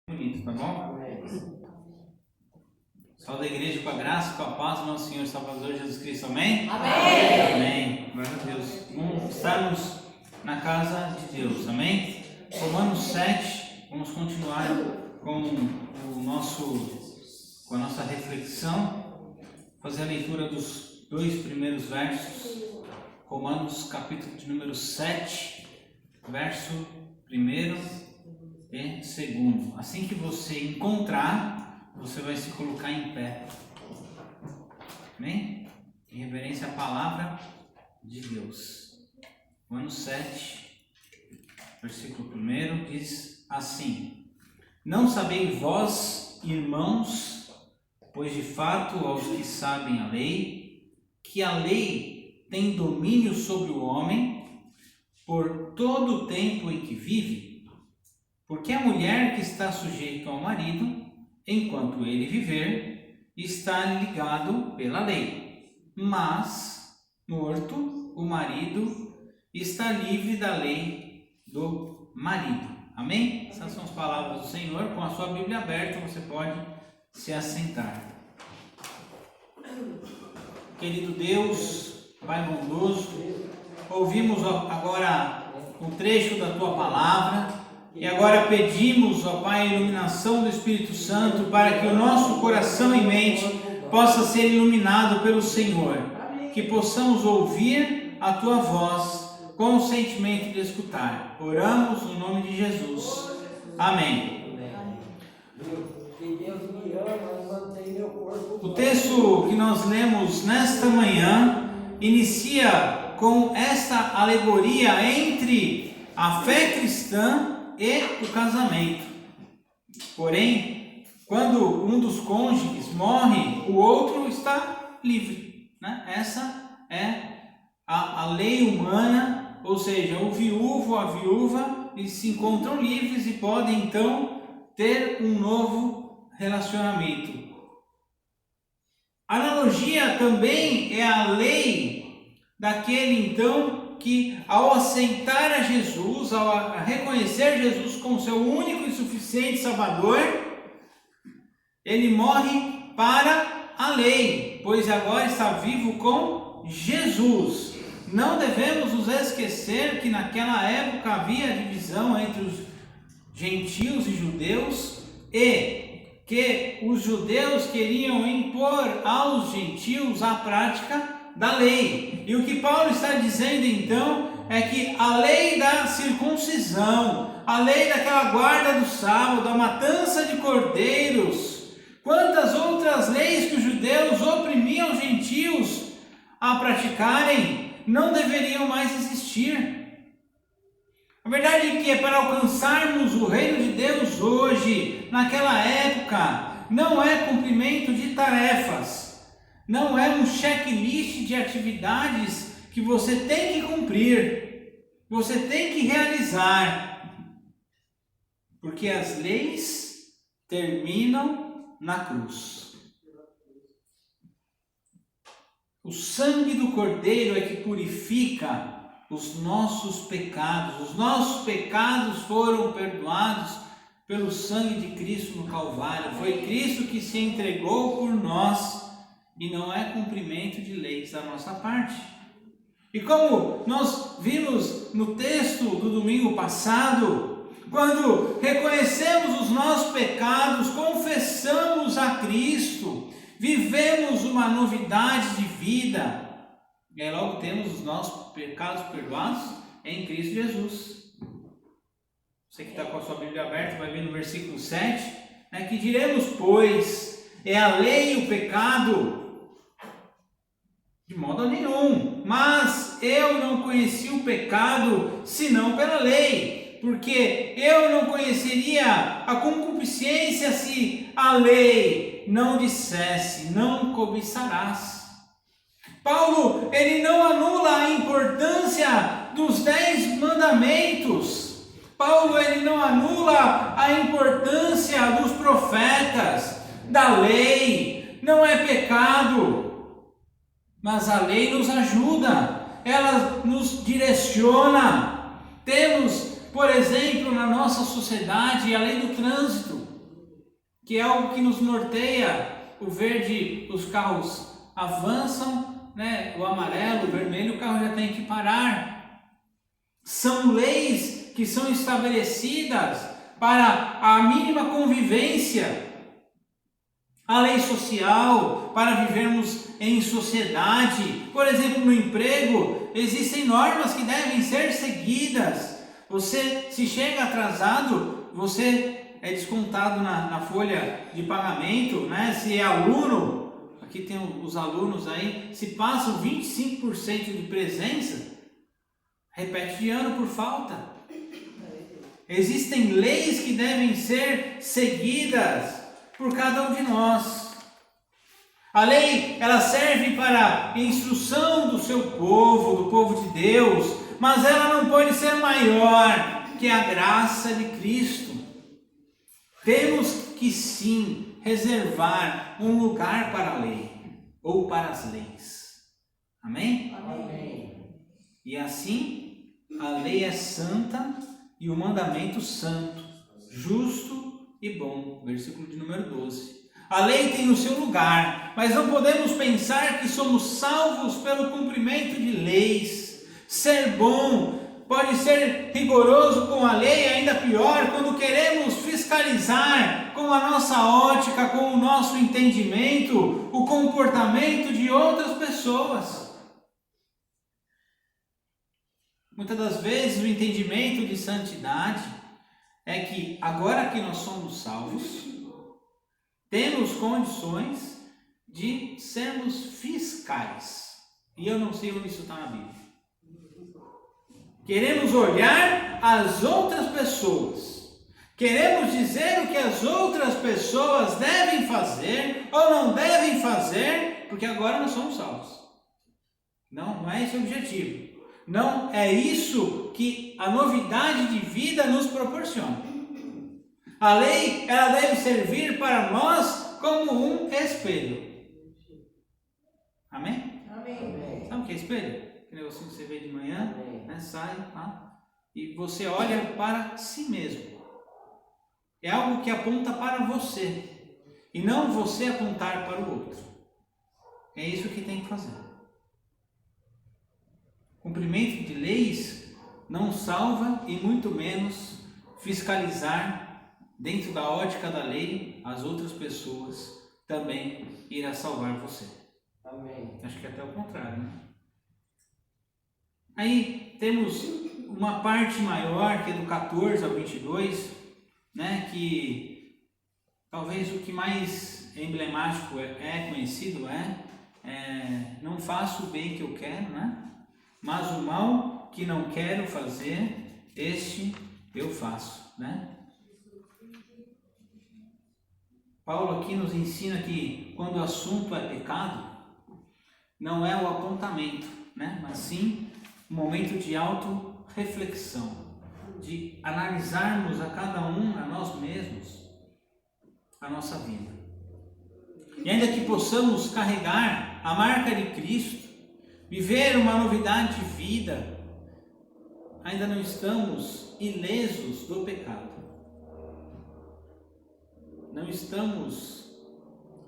Bonito, tá bom? Salve a igreja com a graça e com a paz do nosso Senhor e Salvador Jesus Cristo, amém? Amém! Amém, glória a Deus. Vamos estarmos na casa de Deus, amém? Romanos 7, vamos continuar com a nossa reflexão, fazer a leitura dos dois primeiros versos, Romanos capítulo de número 7, verso 1 e 2. Assim que você encontrar, você vai se colocar em pé. Amém? Em reverência à palavra de Deus. Romanos 7, versículo 1 diz assim: Não sabeis vós, irmãos, pois de fato aos que sabem a lei, que a lei tem domínio sobre o homem por todo o tempo em que vive? Porque a mulher que está sujeita ao marido, enquanto ele viver, está ligado pela lei. Mas, morto, o marido está livre da lei do marido. Amém? Essas são as palavras do Senhor. Com a sua Bíblia aberta, você pode se assentar. Querido Deus, Pai bondoso, ouvimos agora um trecho da Tua Palavra. E agora pedimos, ó Pai, a iluminação do Espírito Santo para que o nosso coração e mente possa ser iluminado pelo Senhor. Que possamos ouvir a Tua voz com o sentimento de escutar. Oramos no nome de Jesus. Amém. O texto que nós lemos nesta manhã inicia com esta alegoria entre a fé cristã e o casamento. Porém, quando um dos cônjuges morre, o outro está livre, né? Essa é a lei humana, ou seja, o viúvo, a viúva, eles se encontram livres e podem então ter um novo relacionamento. A analogia também é a lei daquele então que ao aceitar a Jesus, ao reconhecer Jesus como seu único e suficiente Salvador, ele morre para a lei, pois agora está vivo com Jesus. Não devemos nos esquecer que naquela época havia divisão entre os gentios e judeus, e que os judeus queriam impor aos gentios a prática da lei. E o que Paulo está dizendo então é que a lei da circuncisão, a lei daquela guarda do sábado, a matança de cordeiros, quantas outras leis que os judeus oprimiam os gentios a praticarem, não deveriam mais existir. A verdade é que para alcançarmos o reino de Deus hoje, naquela época, não é cumprimento de tarefas, não é um checklist de atividades que você tem que cumprir, você tem que realizar, porque as leis terminam na cruz. O sangue do Cordeiro é que purifica os nossos pecados. Os nossos pecados foram perdoados pelo sangue de Cristo no Calvário. Foi Cristo que se entregou por nós. E não é cumprimento de leis da nossa parte. E como nós vimos no texto do domingo passado, quando reconhecemos os nossos pecados, confessamos a Cristo, vivemos uma novidade de vida, e aí logo temos os nossos pecados perdoados em Cristo Jesus. Você que está com a sua Bíblia aberta vai ver no versículo 7, né, que diremos, pois, é a lei o pecado? De modo nenhum, mas eu não conheci o pecado senão pela lei, porque eu não conheceria a concupiscência se a lei não dissesse, não cobiçarás. Paulo, ele não anula a importância dos 10 mandamentos. Paulo, ele não anula a importância dos profetas, da lei, não é pecado. Mas a lei nos ajuda, ela nos direciona. Temos, por exemplo, na nossa sociedade, a lei do trânsito. que é algo que nos norteia. O verde, os carros avançam, né? O amarelo, o vermelho, o carro já tem que parar. São leis que são estabelecidas para a mínima convivência. A lei social, para vivermos em sociedade. Por exemplo, no emprego, existem normas que devem ser seguidas. Você, se chega atrasado, você é descontado na folha de pagamento, né? Se é aluno, aqui tem os alunos aí, se passam 25% de presença, repete de ano por falta. Existem leis que devem ser seguidas por cada um de nós. A lei, ela serve para instrução do seu povo, do povo de Deus, mas ela não pode ser maior que a graça de Cristo. Temos que sim reservar um lugar para a lei, ou para as leis. Amém? Amém. E assim, a lei é santa e o mandamento santo, justo e bom. Versículo de número 12. A lei tem o seu lugar, mas não podemos pensar que somos salvos pelo cumprimento de leis. Ser bom pode ser rigoroso com a lei, ainda pior quando queremos fiscalizar com a nossa ótica, com o nosso entendimento, o comportamento de outras pessoas. Muitas das vezes o entendimento de santidade é que agora que nós somos salvos, temos condições de sermos fiscais. E eu não sei onde isso está na Bíblia. Queremos olhar as outras pessoas. Queremos dizer o que as outras pessoas devem fazer ou não devem fazer, porque agora nós somos salvos. Não é esse o objetivo. Não é isso que a novidade de vida nos proporciona. A lei, ela deve servir para nós como um espelho. Amém? Amém. Sabe o que é espelho? Aquele negocinho que você vê de manhã, né? Sai, e você olha para si mesmo. É algo que aponta para você e não você apontar para o outro. É isso que tem que fazer. Cumprimento de leis não salva e muito menos fiscalizar dentro da ótica da lei as outras pessoas também irá salvar você. Amém. Acho que é até o contrário, né? Aí temos uma parte maior que é do 14 ao 22, né, que talvez o que mais emblemático é conhecido não faço o bem que eu quero, né? Mas o mal que não quero fazer, este eu faço, né? Paulo aqui nos ensina que quando o assunto é pecado, não é o apontamento, né? Mas sim um momento de auto-reflexão, de analisarmos a cada um, a nós mesmos, a nossa vida. E ainda que possamos carregar a marca de Cristo, viver uma novidade de vida, ainda não estamos ilesos do pecado. Não estamos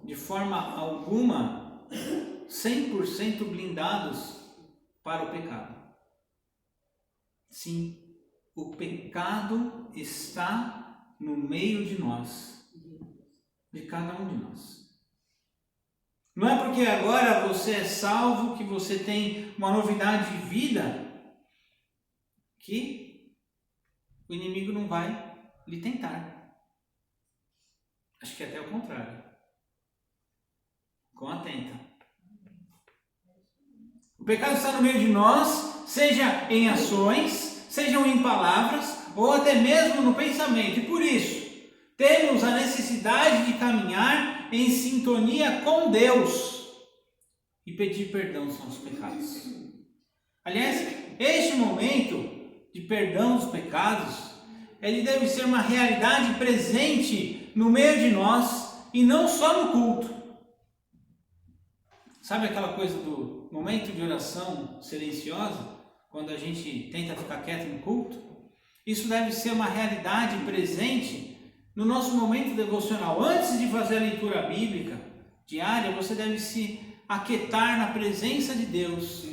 de forma alguma 100% blindados para o pecado. Sim, o pecado está no meio de nós, de cada um de nós. Não é porque agora você é salvo, que você tem uma novidade de vida, que o inimigo não vai lhe tentar. Acho que é até o contrário. Atenta. O pecado está no meio de nós, seja em ações, sejam em palavras, ou até mesmo no pensamento. E por isso, temos a necessidade de caminhar em sintonia com Deus e pedir perdão dos nossos pecados. Aliás, este momento de perdão dos pecados, ele deve ser uma realidade presente no meio de nós e não só no culto. Sabe aquela coisa do momento de oração silenciosa, quando a gente tenta ficar quieto no culto? Isso deve ser uma realidade presente no nosso momento devocional, antes de fazer a leitura bíblica diária, você deve se aquietar na presença de Deus.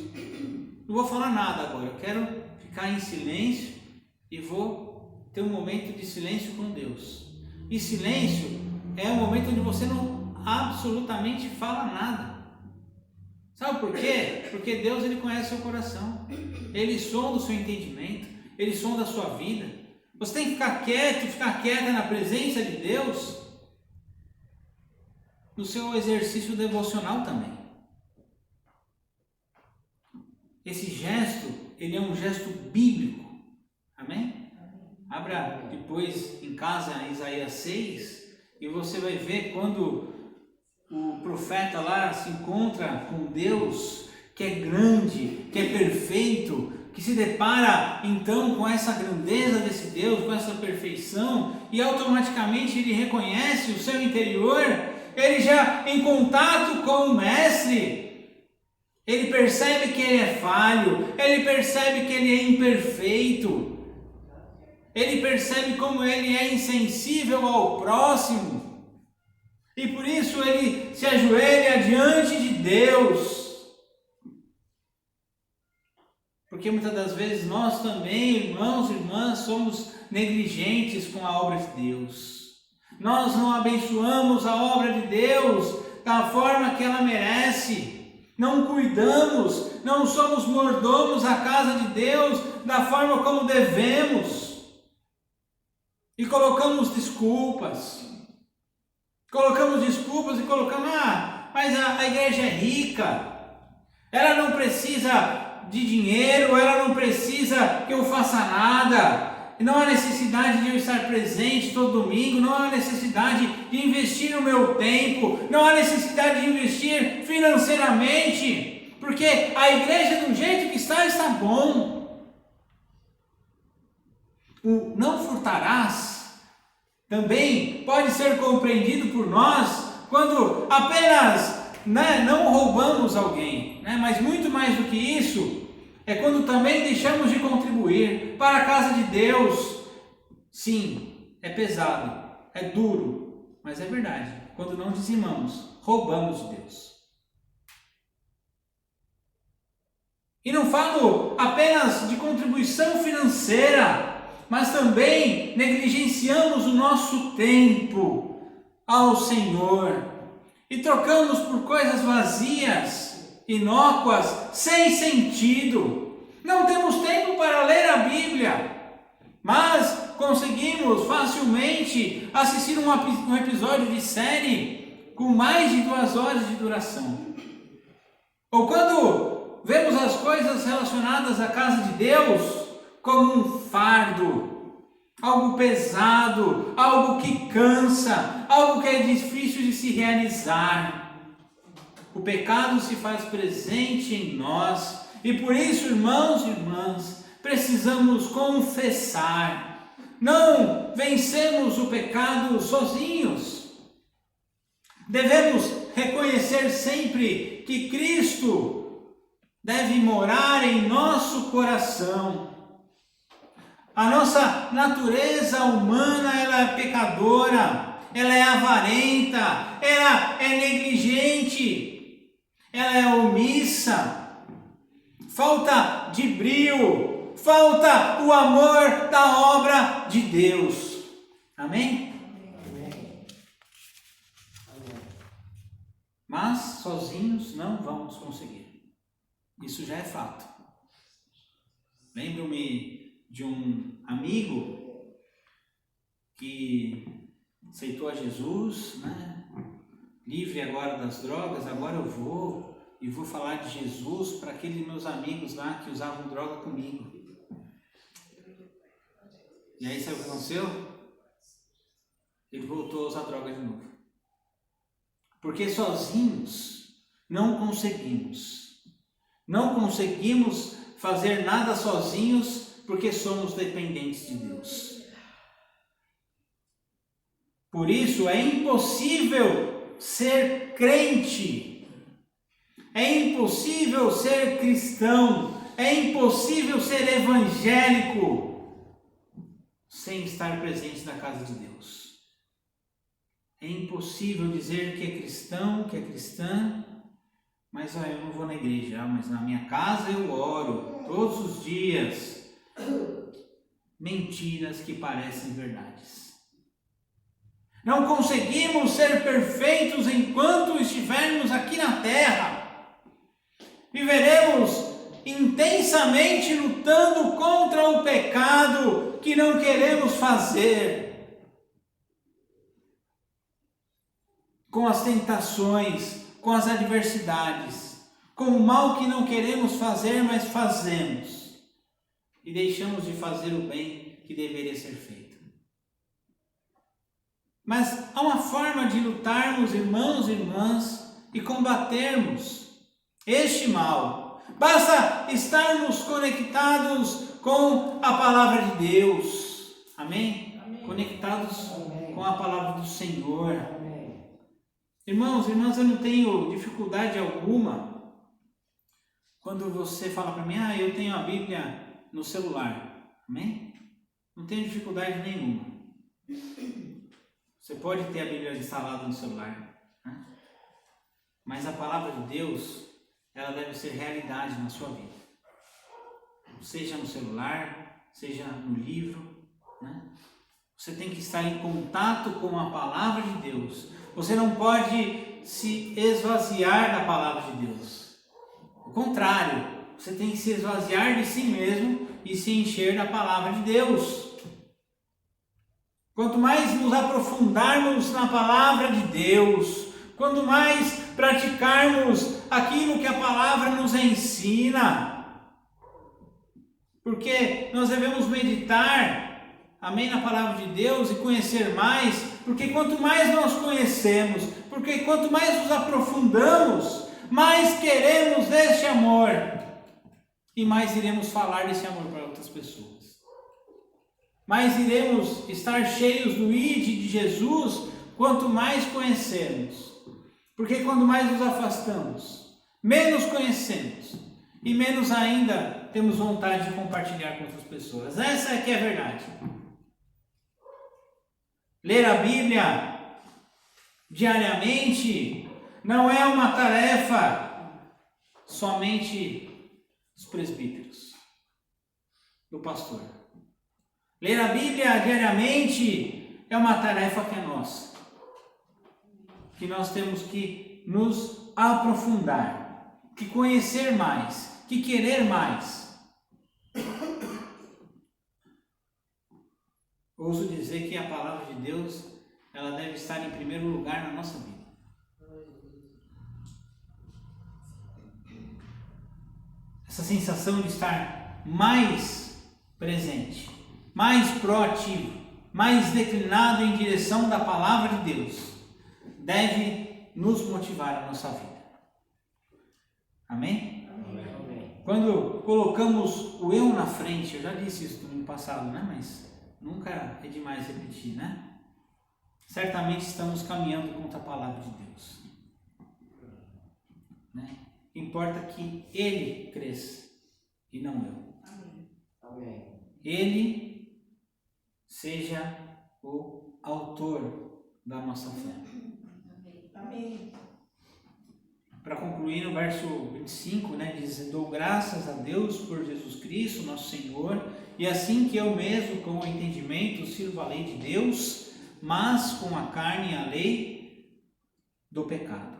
Não vou falar nada agora, eu quero ficar em silêncio e vou ter um momento de silêncio com Deus. E silêncio é um momento onde você não absolutamente fala nada. Sabe por quê? Porque Deus, ele conhece seu coração, ele sonda o seu entendimento, ele sonda a sua vida. Você tem que ficar quieto, ficar quieta na presença de Deus no seu exercício devocional também. Esse gesto, ele é um gesto bíblico. Amém? Abra depois em casa Isaías 6 e você vai ver quando o profeta lá se encontra com Deus, que é grande, que é perfeito, que se depara então com essa grandeza desse Deus, com essa perfeição, e automaticamente ele reconhece o seu interior, ele já em contato com o Mestre, ele percebe que ele é falho, ele percebe que ele é imperfeito, ele percebe como ele é insensível ao próximo, e por isso ele se ajoelha diante de Deus. Porque muitas das vezes nós também, irmãos e irmãs, somos negligentes com a obra de Deus. Nós não abençoamos a obra de Deus da forma que ela merece. Não cuidamos, não somos mordomos à casa de Deus da forma como devemos. E colocamos desculpas. E colocamos, mas a igreja é rica. Ela não precisa de dinheiro, ela não precisa que eu faça nada, não há necessidade de eu estar presente todo domingo, não há necessidade de investir o meu tempo, não há necessidade de investir financeiramente, porque a igreja do jeito que está bom. O não furtarás também pode ser compreendido por nós quando apenas não roubamos alguém, mas muito mais do que isso, é quando também deixamos de contribuir para a casa de Deus. Sim, é pesado, é duro, mas é verdade. Quando não dizimamos, roubamos Deus. E não falo apenas de contribuição financeira, mas também negligenciamos o nosso tempo ao Senhor e trocamos por coisas vazias, inócuas, sem sentido. Não temos tempo para ler a Bíblia, mas conseguimos facilmente assistir um episódio de série com mais de 2 horas de duração. Ou quando vemos as coisas relacionadas à casa de Deus como um fardo, algo pesado, algo que cansa, algo que é difícil de se realizar. O pecado se faz presente em nós e por isso, irmãos e irmãs, precisamos confessar. Não vencemos o pecado sozinhos. Devemos reconhecer sempre que Cristo deve morar em nosso coração. A nossa natureza humana, ela é pecadora, ela é avarenta, ela é negligente, ela é omissa, falta de brio, falta o amor da obra de Deus. Amém? Amém. Mas sozinhos não vamos conseguir. Isso já é fato. Lembro-me de um amigo que aceitou a Jesus, livre agora das drogas, agora eu vou falar de Jesus para aqueles meus amigos lá que usavam droga comigo. E aí sabe o que aconteceu? Ele voltou a usar droga de novo. Porque sozinhos não conseguimos fazer nada sozinhos, porque somos dependentes de Deus. Por isso é impossível ser crente, é impossível ser cristão, é impossível ser evangélico sem estar presente na casa de Deus. É impossível dizer que é cristão, que é cristã, mas eu não vou na igreja, mas na minha casa eu oro todos os dias. Mentiras que parecem verdades. Não conseguimos ser perfeitos enquanto estivermos aqui na terra. Viveremos intensamente lutando contra o pecado que não queremos fazer, com as tentações, com as adversidades, com o mal que não queremos fazer, mas fazemos, e deixamos de fazer o bem que deveria ser feito. Mas há uma forma de lutarmos, irmãos e irmãs, e combatermos este mal. Basta estarmos conectados com a palavra de Deus. Amém? Amém. Conectados com a palavra do Senhor. Amém. Irmãos e irmãs, eu não tenho dificuldade alguma quando você fala para mim, eu tenho a Bíblia no celular. Amém? Não tenho dificuldade nenhuma. Você pode ter a Bíblia instalada no celular, né? Mas a palavra de Deus, ela deve ser realidade na sua vida. Seja no celular, seja no livro, né? Você tem que estar em contato com a palavra de Deus. Você não pode se esvaziar da palavra de Deus. Ao contrário, você tem que se esvaziar de si mesmo e se encher da palavra de Deus. Quanto mais nos aprofundarmos na palavra de Deus, quanto mais praticarmos aquilo que a palavra nos ensina, porque nós devemos meditar, amém, na palavra de Deus e conhecer mais, porque quanto mais nós conhecemos, porque quanto mais nos aprofundamos, mais queremos deste amor e mais iremos falar desse amor para outras pessoas. Mais iremos estar cheios do ID de Jesus, quanto mais conhecemos. Porque quanto mais nos afastamos, menos conhecemos e menos ainda temos vontade de compartilhar com outras pessoas. Essa é que é a verdade. Ler a Bíblia diariamente não é uma tarefa somente dos presbíteros, do pastor. Ler a Bíblia diariamente é uma tarefa que é nossa, que nós temos que nos aprofundar, que conhecer mais, que querer mais. Ouso dizer que a palavra de Deus, ela deve estar em primeiro lugar na nossa vida. Essa sensação de estar mais presente, mais proativo, mais declinado em direção da palavra de Deus, deve nos motivar a nossa vida. Amém? Amém. Quando colocamos o eu na frente, eu já disse isso no passado, né? Mas nunca é demais repetir, né? Certamente estamos caminhando contra a palavra de Deus, né? Importa que Ele cresça e não eu. Amém. Ele seja o autor da nossa fé. Amém. Para concluir, no verso 25, né, diz: dou graças a Deus por Jesus Cristo, nosso Senhor, e assim que eu mesmo, com o entendimento, sirvo a lei de Deus, mas com a carne a lei do pecado.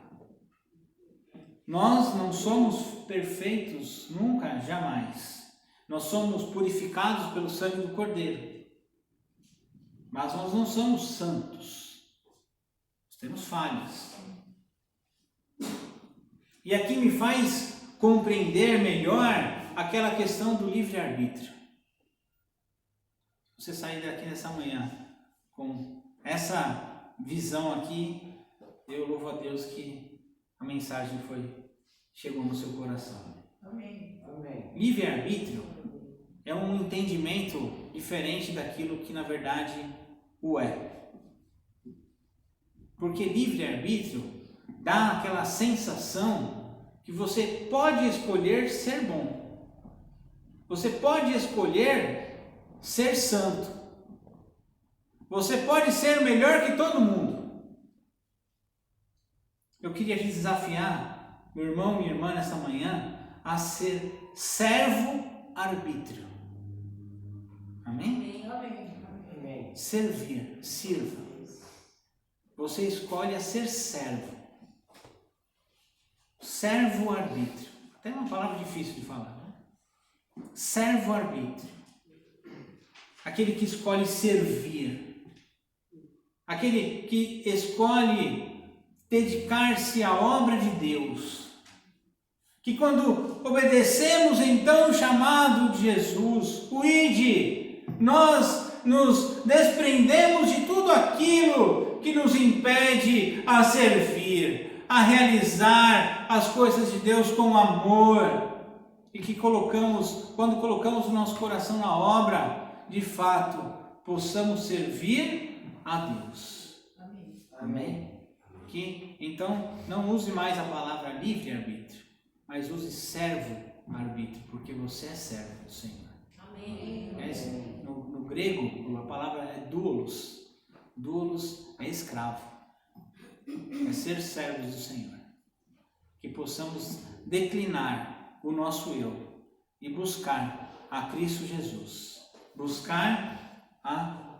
Nós não somos perfeitos nunca, jamais. Nós somos purificados pelo sangue do Cordeiro. Mas nós não somos santos. Nós temos falhas. E aqui me faz compreender melhor aquela questão do livre-arbítrio. Você sair daqui nessa manhã com essa visão aqui, eu louvo a Deus que a mensagem chegou no seu coração. Amém. Amém. Livre-arbítrio é um entendimento diferente daquilo que na verdade o é. Porque livre-arbítrio dá aquela sensação que você pode escolher ser bom. Você pode escolher ser santo. Você pode ser melhor que todo mundo. Eu queria te desafiar, meu irmão, minha irmã, nessa manhã, a ser servo-arbítrio. Amém? Amém. Servir, sirva. Você escolhe a ser servo. Servo-arbítrio. Até uma palavra difícil de falar, né? Servo-arbítrio. Aquele que escolhe servir. Aquele que escolhe dedicar-se à obra de Deus. Que quando obedecemos então o chamado de Jesus, o ide, nós nos desprendemos de tudo aquilo que nos impede a servir, a realizar as coisas de Deus com amor, e que quando colocamos o nosso coração na obra, de fato, possamos servir a Deus. Amém? Que então não use mais a palavra livre-arbítrio, mas use servo-arbítrio, porque você é servo do Senhor. Amém. No grego, a palavra é doulos. Doulos é escravo. É ser servos do Senhor. Que possamos declinar o nosso eu e buscar a Cristo Jesus. Buscar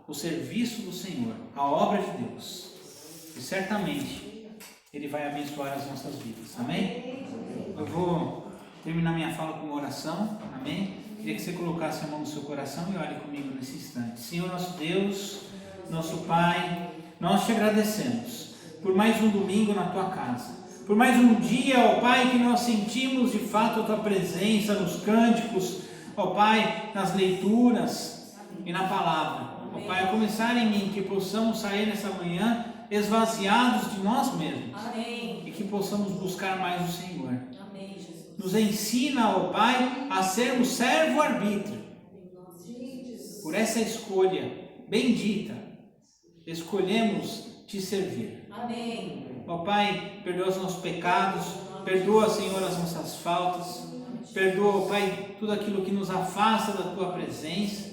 o serviço do Senhor, a obra de Deus. E certamente Ele vai abençoar as nossas vidas. Amém? Eu vou terminar minha fala com uma oração. Amém? Queria que você colocasse a mão no seu coração e olhe comigo nesse instante. Senhor nosso Deus, nosso Pai, nós te agradecemos por mais um domingo na tua casa. Por mais um dia, ó Pai, que nós sentimos de fato a tua presença nos cânticos, ó Pai, nas leituras e na palavra. Ó Pai, a começar em mim, que possamos sair nessa manhã esvaziados de nós mesmos. Amém. E que possamos buscar mais o Senhor. Amém, Jesus. Nos ensina, ó Pai, a sermos servo-arbítrio. Por essa escolha bendita, escolhemos te servir. Amém. Ó Pai, perdoa os nossos pecados, perdoa, Senhor, as nossas faltas, perdoa, ó Pai, tudo aquilo que nos afasta da tua presença,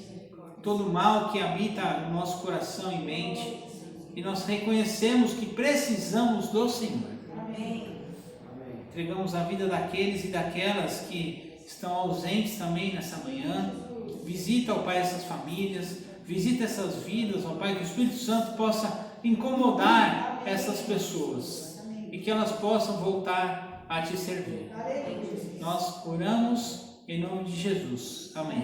todo mal que habita no nosso coração e mente, e nós reconhecemos que precisamos do Senhor. Amém. Entregamos a vida daqueles e daquelas que estão ausentes também nessa manhã. Visita, ó Pai, essas famílias, visita essas vidas, ó Pai, que o Espírito Santo possa incomodar essas pessoas e que elas possam voltar a te servir. Nós oramos em nome de Jesus. Amém.